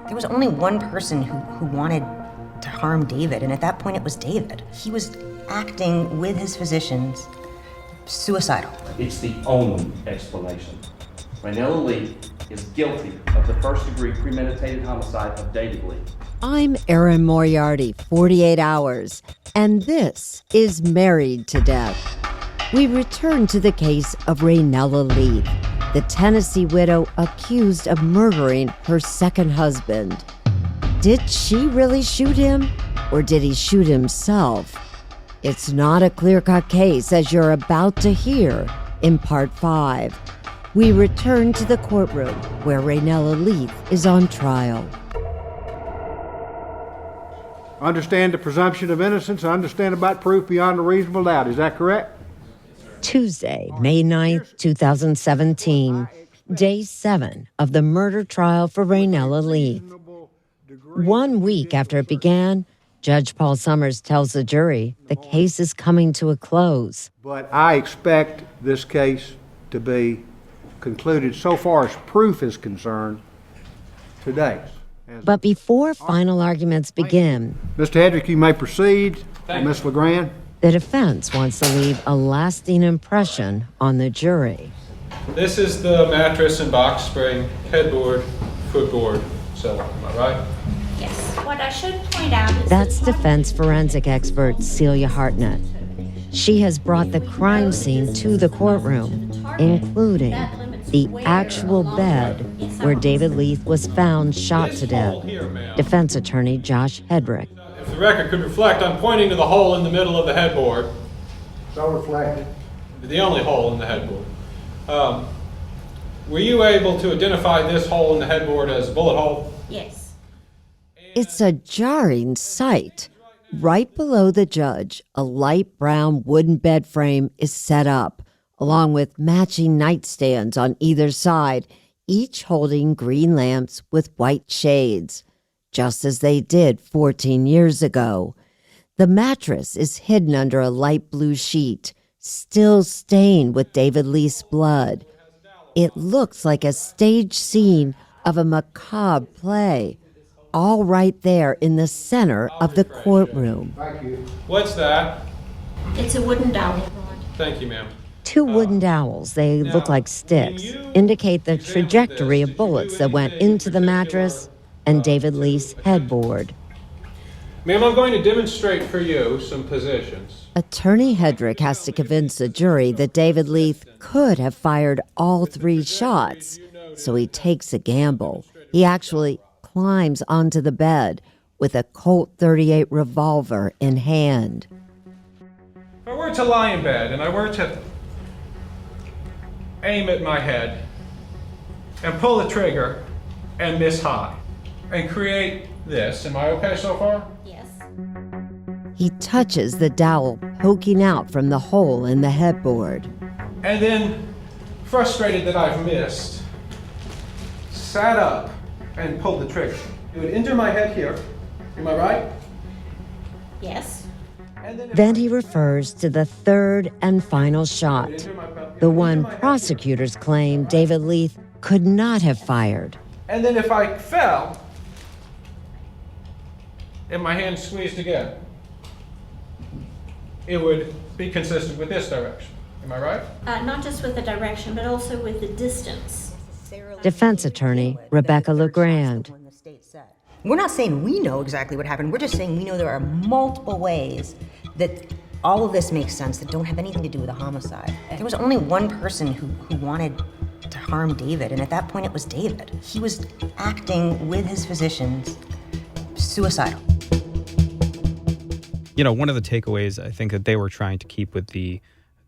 There was only one person who wanted to harm David, and at that point it was David. He was acting with his physicians suicidal. It's the only explanation. Raynella Lee is guilty of the first-degree premeditated homicide of David Lee. I'm Erin Moriarty, 48 Hours, and this is Married to Death. We return to the case of Raynella Lee, the Tennessee widow accused of murdering her second husband. Did she really shoot him, or did he shoot himself? It's not a clear-cut case, as you're about to hear in Part 5. We return to the courtroom where Raynella Lee is on trial. I understand the presumption of innocence. I understand about proof beyond a reasonable doubt. Is that correct? Tuesday, May 9th, 2017, Day 7 of the murder trial for Raynella Lee. 1 week after it began, Judge Paul Summers tells the jury the case is coming to a close. But I expect this case to be concluded, so far as proof is concerned, today. But before final arguments begin, Mr. Hedrick, you may proceed. Ms. LeGrand. the defense wants to leave a lasting impression on the jury. This is the mattress and box spring, headboard, footboard. So, am I right? Yes. What I should point out is That's defense forensic expert Celia Hartnett. She has brought the crime scene to the courtroom, including the actual bed where David Lee was found shot to death. Defense attorney Josh Hedrick. If the record could reflect, I'm pointing to the hole in the middle of the headboard. So reflected. The only hole in the headboard. Were you able to identify this hole in the headboard as a bullet hole? yes. It's a jarring sight. Right below the judge, a light brown wooden bed frame is set up, along with matching nightstands on either side, each holding green lamps with white shades, just as they did 14 years ago. The mattress is hidden under a light blue sheet, still stained with David Lee's blood. It looks like a stage scene of a macabre play, all right there in the center of the courtroom. Thank you. What's that? It's a wooden dowel. Thank you, ma'am. Two wooden dowels, they look like sticks, indicate the trajectory of bullets that went into the mattress and David Lee's headboard. Ma'am, I'm going to demonstrate for you some positions. Attorney Hedrick has to convince the jury that David Lee could have fired all 3 shots, so he takes a gamble. He actually climbs onto the bed with a Colt .38 revolver in hand. If I were to lie in bed and I were to aim at my head and pull the trigger and miss high and create this, am I okay so far? Yes. He touches the dowel poking out from the hole in the headboard. And then, frustrated that I've missed, sat up and pulled the trigger. It would enter my head here. Am I right? Yes. And then, Then he refers to the third and final shot, the one prosecutors claim David Lee could not have fired. and then if I fell and my hand squeezed again, it would be consistent with this direction. Am I right? Not just with the direction, but also with the distance. Defense attorney Rebecca LeGrand. We're not saying we know exactly what happened. We're just saying we know there are multiple ways that all of this makes sense that don't have anything to do with a homicide. There was only one person who wanted to harm David, and at that point it was David. He was acting with his physicians suicidal. You know, one of the takeaways I think that they were trying to keep with the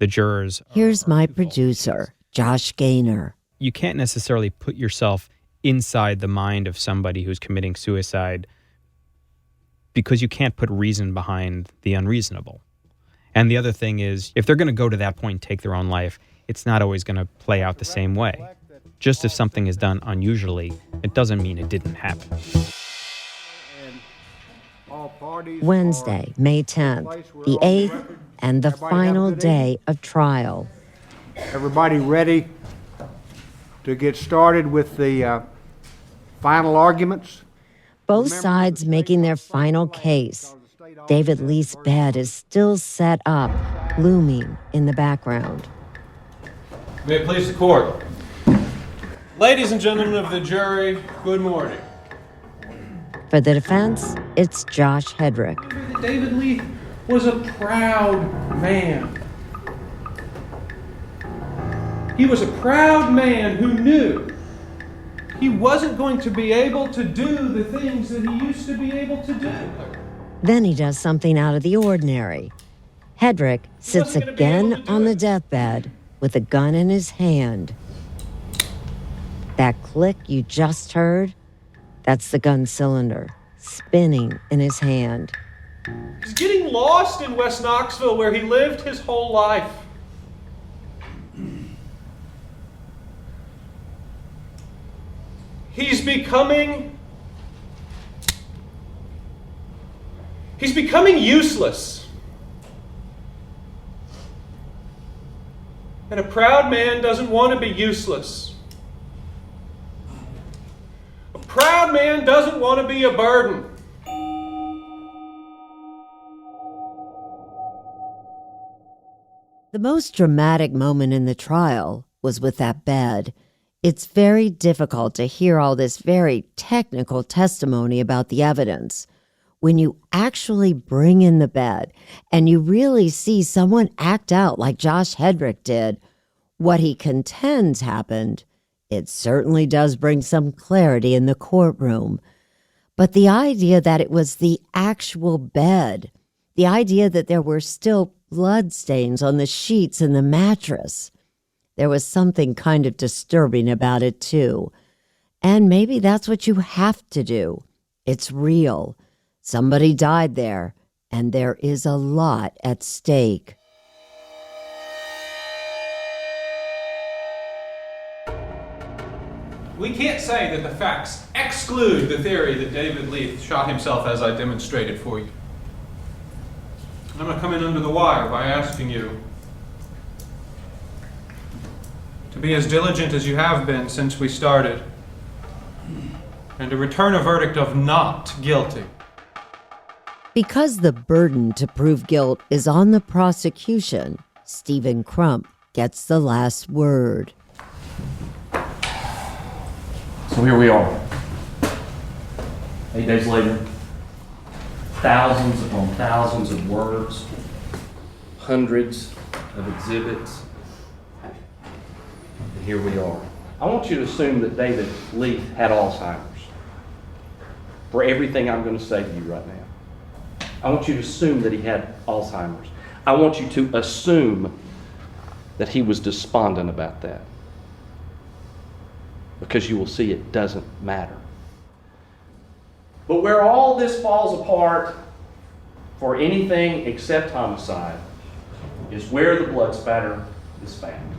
jurors. Here's my producer, Josh Gaynor. You can't necessarily put yourself inside the mind of somebody who's committing suicide because you can't put reason behind the unreasonable. And the other thing is, if they're going to go to that point and take their own life, it's not always going to play out the same way. Just if something is done unusually, it doesn't mean it didn't happen. Wednesday, May 10th, the 8th and the final day of trial. Everybody ready to get started with the Final arguments? Both sides making their final case. David Leith's bed is still set up, looming in the background. May it please the court. Ladies and gentlemen of the jury, good morning. For the defense, it's Josh Hedrick. Remember that David Leith was a proud man. He was a proud man who knew he wasn't going to be able to do the things that he used to be able to do. Then he does something out of the ordinary. Hedrick sits again on the deathbed with a gun in his hand. That click you just heard, that's the gun cylinder spinning in his hand. He's getting lost in West Knoxville where he lived his whole life. He's becoming useless. And a proud man doesn't want to be useless. A proud man doesn't want to be a burden. The most dramatic moment in the trial was with that bed. It's very difficult to hear all this very technical testimony about the evidence. When you actually bring in the bed and you really see someone act out like Josh Hedrick did, what he contends happened, it certainly does bring some clarity in the courtroom. But the idea that it was the actual bed, the idea that there were still blood stains on the sheets and the mattress, there was something kind of disturbing about it too. And maybe that's what you have to do. It's real. Somebody died there, and there is a lot at stake. We can't say that the facts exclude the theory that David Leith shot himself as I demonstrated for you. I'm going to come in under the wire by asking you to be as diligent as you have been since we started and to return a verdict of not guilty. Because the burden to prove guilt is on the prosecution, Stephen Crump gets the last word. So here we are. 8 days later, thousands upon thousands of words, hundreds of exhibits, and here we are. I want you to assume that David Leith had Alzheimer's for everything I'm going to say to you right now. I want you to assume that he had Alzheimer's. I want you to assume that he was despondent about that, because you will see it doesn't matter. But where all this falls apart for anything except homicide is where the blood spatter is found.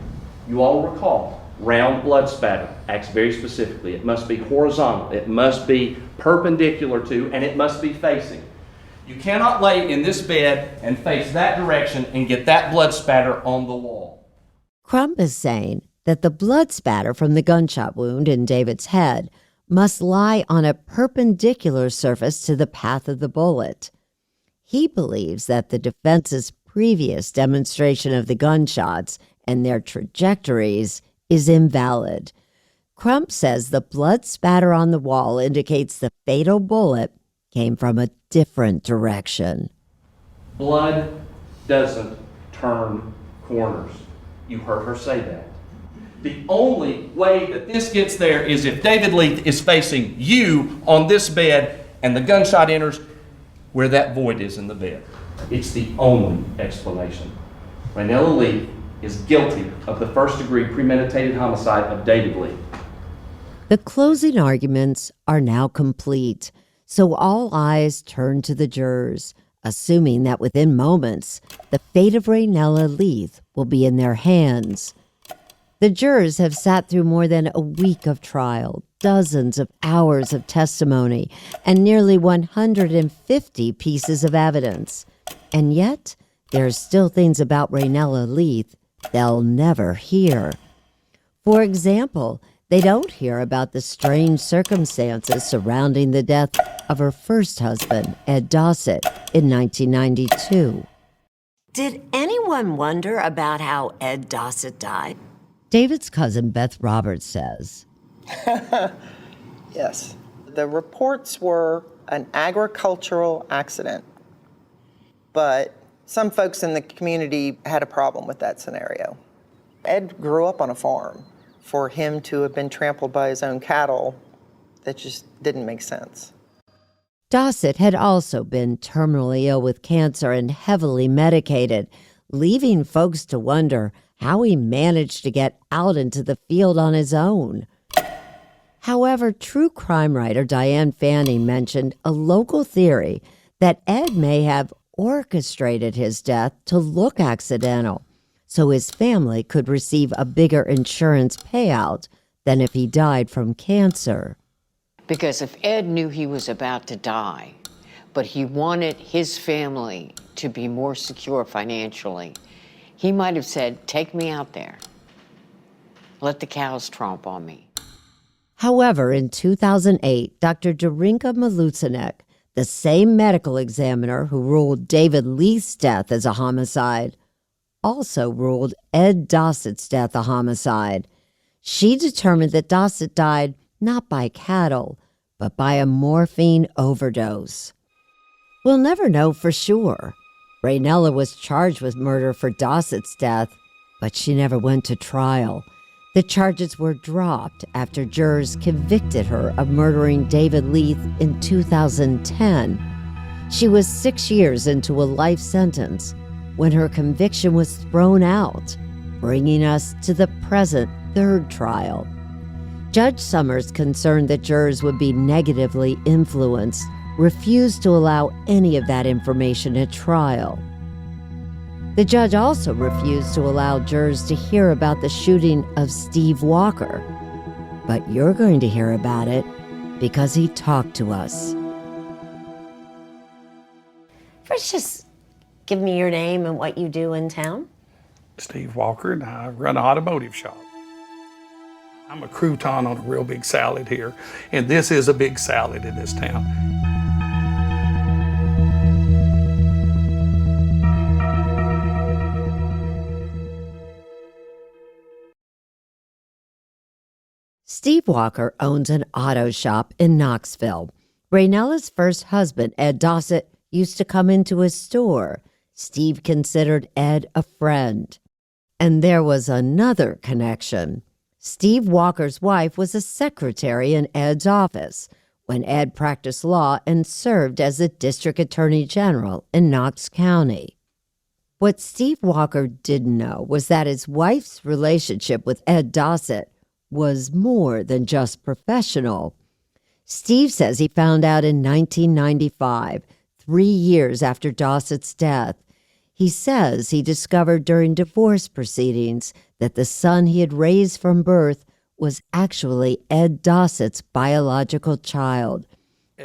You all recall, round blood spatter acts very specifically. It must be horizontal, it must be perpendicular to, and it must be facing. You cannot lay in this bed and face that direction and get that blood spatter on the wall. Crump is saying that the blood spatter from the gunshot wound in David's head must lie on a perpendicular surface to the path of the bullet. He believes that the defense's previous demonstration of the gunshots and their trajectories is invalid. Crump says the blood spatter on the wall indicates the fatal bullet came from a different direction. Blood doesn't turn corners. You heard her say that. The only way that this gets there is if David Leith is facing you on this bed and the gunshot enters where that void is in the bed. It's the only explanation. Raynella Lee is guilty of the first-degree premeditated homicide of David Leith. The closing arguments are now complete, so all eyes turn to the jurors, assuming that within moments, the fate of Raynella Leith will be in their hands. The jurors have sat through more than a week of trial, dozens of hours of testimony, and nearly 150 pieces of evidence. And yet, there are still things about Raynella Leith they'll never hear. For example, They don't hear about the strange circumstances surrounding the death of her first husband, Ed Dossett, in 1992. Did anyone wonder about how Ed Dossett died? David's cousin Beth Roberts says, Yes. The reports were an agricultural accident, but some folks in the community had a problem with that scenario. Ed grew up on a farm. For him to have been trampled by his own cattle, that just didn't make sense. Dossett had also been terminally ill with cancer and heavily medicated, leaving folks to wonder how he managed to get out into the field on his own. However, true crime writer Diane Fanning mentioned a local theory that Ed may have orchestrated his death to look accidental, so his family could receive a bigger insurance payout than if he died from cancer. Because if Ed knew he was about to die, but he wanted his family to be more secure financially, he might have said, take me out there. Let the cows tromp on me. However, in 2008, Dr. Darinka Malucinek, the same medical examiner who ruled David Leith's death as a homicide, also ruled Ed Dossett's death a homicide. She determined that Dossett died not by cattle, but by a morphine overdose. We'll never know for sure. Raynella was charged with murder for Dossett's death, but she never went to trial. The charges were dropped after jurors convicted her of murdering David Leith in 2010. She was 6 years into a life sentence when her conviction was thrown out, bringing us to the present third trial. Judge Summers, concerned that jurors would be negatively influenced, refused to allow any of that information at trial. The judge also refused to allow jurors to hear about the shooting of Steve Walker. But you're going to hear about it because he talked to us. First, just give me your name and what you do in town. Steve Walker, and I run an automotive shop. I'm a crouton on a real big salad here, and this is a big salad in this town. Steve Walker owns an auto shop in Knoxville. Raynella's first husband, Ed Dossett, used to come into his store. Steve considered Ed a friend. And there was another connection. Steve Walker's wife was a secretary in Ed's office when Ed practiced law and served as the district attorney general in Knox County. What Steve Walker didn't know was that his wife's relationship with Ed Dossett was more than just professional. Steve says he found out in 1995, 3 years after Dossett's death. He says he discovered during divorce proceedings that the son he had raised from birth was actually Ed Dossett's biological child.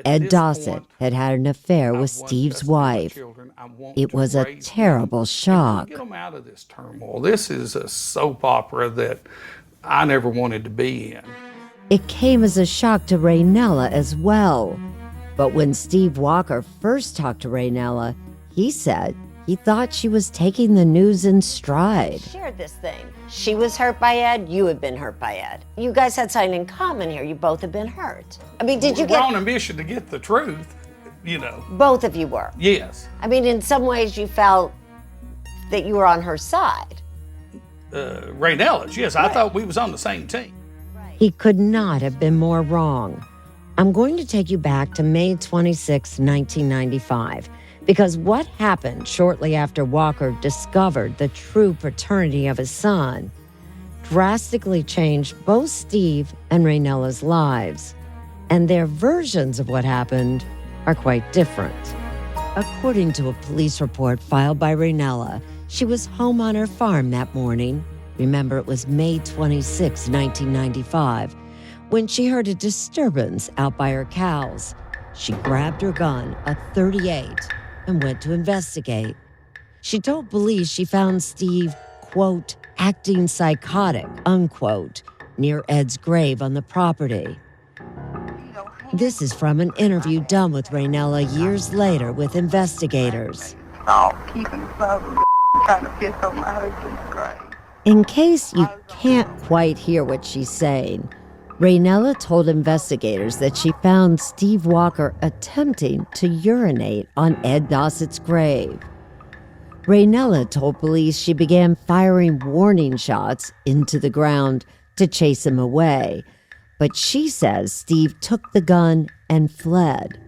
Ed Dossett had had an affair with Steve's wife. It was a terrible shock. Get them out of this turmoil. This is a soap opera that I never wanted to be in. It came as a shock to Raynella as well. But when Steve Walker first talked to Raynella, he said he thought she was taking the news in stride. Shared this thing. She was hurt by Ed, you had been hurt by Ed. You guys had something in common here. You both had been hurt. I mean, did you We're get... on a mission to get the truth, you know. Both of you were. Yes. I mean, in some ways you felt that you were on her side. Raynella's, yes. I thought we was on the same team. He could not have been more wrong. I'm going to take you back to May 26, 1995, because what happened shortly after Walker discovered the true paternity of his son drastically changed both Steve and Raynella's lives, and their versions of what happened are quite different. According to a police report filed by Raynella, she was home on her farm that morning. Remember, it was May 26, 1995, when she heard a disturbance out by her cows. She grabbed her gun, a .38, and went to investigate. She told police she found Steve, quote, acting psychotic, unquote, near Ed's grave on the property. This is from an interview done with Raynella years later with investigators. Keeping some trying to piss on my husband's grave. In case you can't quite hear what she's saying, Raynella told investigators that she found Steve Walker attempting to urinate on Ed Dossett's grave. Raynella told police she began firing warning shots into the ground to chase him away, but she says Steve took the gun and fled.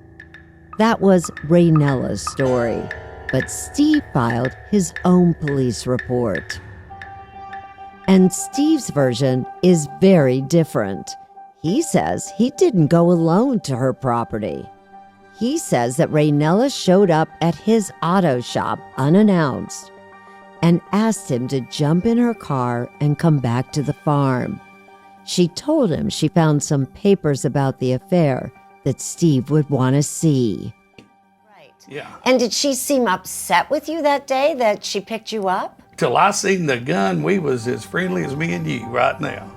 That was Raynella's story, but Steve filed his own police report. And Steve's version is very different. He says he didn't go alone to her property. He says that Raynella showed up at his auto shop unannounced and asked him to jump in her car and come back to the farm. She told him she found some papers about the affair that Steve would want to see. Right. Yeah. And did she seem upset with you that day that she picked you up? Till I seen the gun, we was as friendly as me and you right now.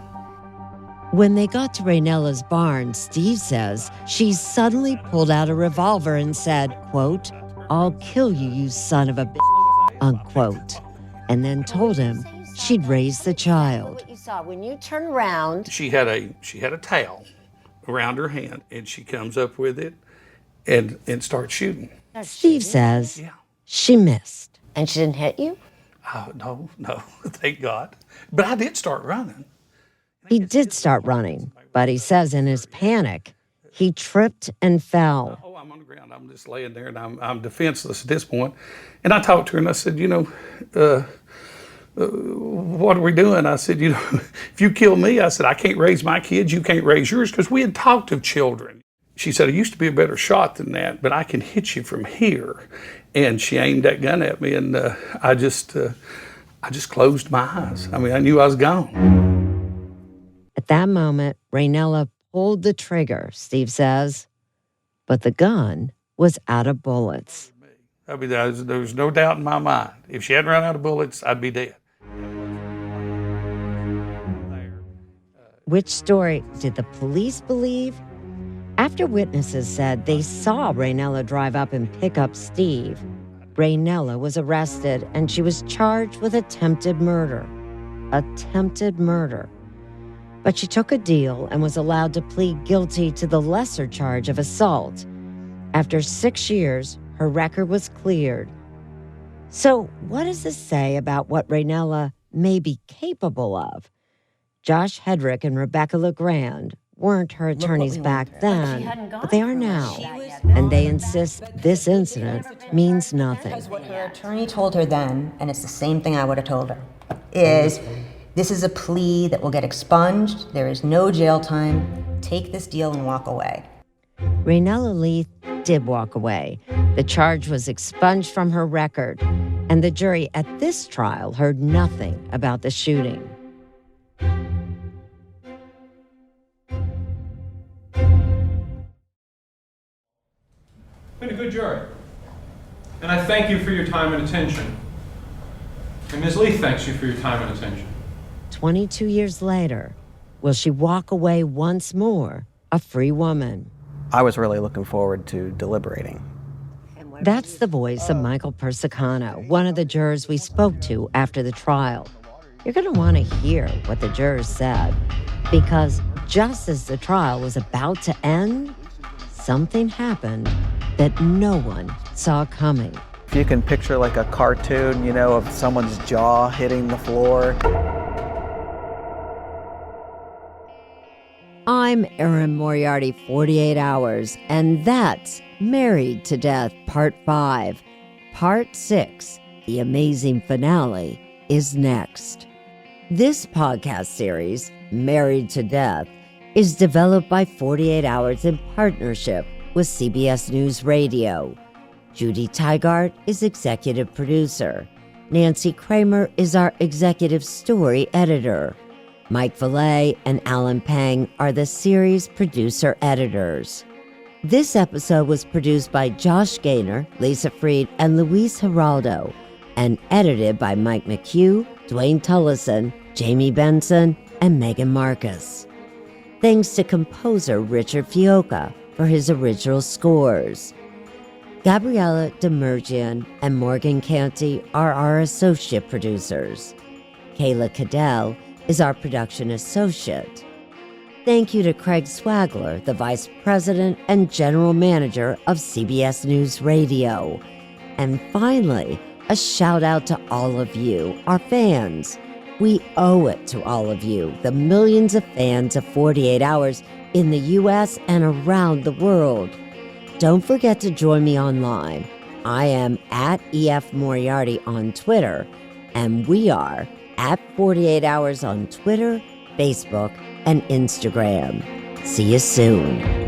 When they got to Raynella's barn, Steve says she suddenly pulled out a revolver and said, quote, "I'll kill you, you son of a bitch," unquote, and then told him she'd raised the child. What you saw when you turn around. She had a towel around her hand, and she comes up with it and starts shooting. Steve says she missed. And she didn't hit you? Oh, no, thank God. But I did start running. He did start running, but he says in his panic, he tripped and fell. Oh, I'm on the ground. I'm just laying there, and I'm defenseless at this point. And I talked to her, and I said, what are we doing? I said, if you kill me, I said, I can't raise my kids, you can't raise yours, because we had talked of children. She said, I used to be a better shot than that, but I can hit you from here. And she aimed that gun at me, and I just closed my eyes. I mean, I knew I was gone. At that moment, Raynella pulled the trigger, Steve says, but the gun was out of bullets. I mean, there was no doubt in my mind. If she hadn't run out of bullets, I'd be dead. Which story did the police believe? After witnesses said they saw Raynella drive up and pick up Steve, Raynella was arrested and she was charged with attempted murder. Attempted murder. But she took a deal and was allowed to plead guilty to the lesser charge of assault. After 6 years, her record was cleared. So what does this say about what Raynella may be capable of? Josh Hedrick and Rebecca LeGrand weren't her attorneys back then, but they are now. And they insist this incident means nothing. Because what her attorney told her then, and it's the same thing I would have told her, is this is a plea that will get expunged. There is no jail time. Take this deal and walk away. Raynella Lee did walk away. The charge was expunged from her record, and the jury at this trial heard nothing about the shooting. Been a good jury. And I thank you for your time and attention. And Ms. Lee thanks you for your time and attention. 22 years later, will she walk away once more a free woman? I was really looking forward to deliberating. That's the voice of Michael Persicano, one of the jurors we spoke to after the trial. You're going to want to hear what the jurors said, because just as the trial was about to end, something happened that no one saw coming. If you can picture like a cartoon, of someone's jaw hitting the floor. I'm Erin Moriarty, 48 Hours, and that's Married to Death, Part 5. Part 6, the amazing finale, is next. This podcast series, Married to Death, is developed by 48 Hours in partnership with CBS News Radio. Judy Tygart is executive producer. Nancy Kramer is our executive story editor. Mike Valet and Alan Pang are the series producer-editors. This episode was produced by Josh Gaynor, Lisa Freed, and Luis Geraldo, and edited by Mike McHugh, Dwayne Tullison, Jamie Benson, and Megan Marcus. Thanks to composer Richard Fioca for his original scores. Gabriella Demergian and Morgan Canty are our associate producers. Kayla Cadell is our production associate. Thank you to Craig Swagler, the Vice President and General Manager of CBS News Radio. And finally, a shout out to all of you, our fans. We owe it to all of you, the millions of fans of 48 Hours in the US and around the world. Don't forget to join me online. I am at EF Moriarty on Twitter, and we are at 48 Hours on Twitter, Facebook, and Instagram. See you soon.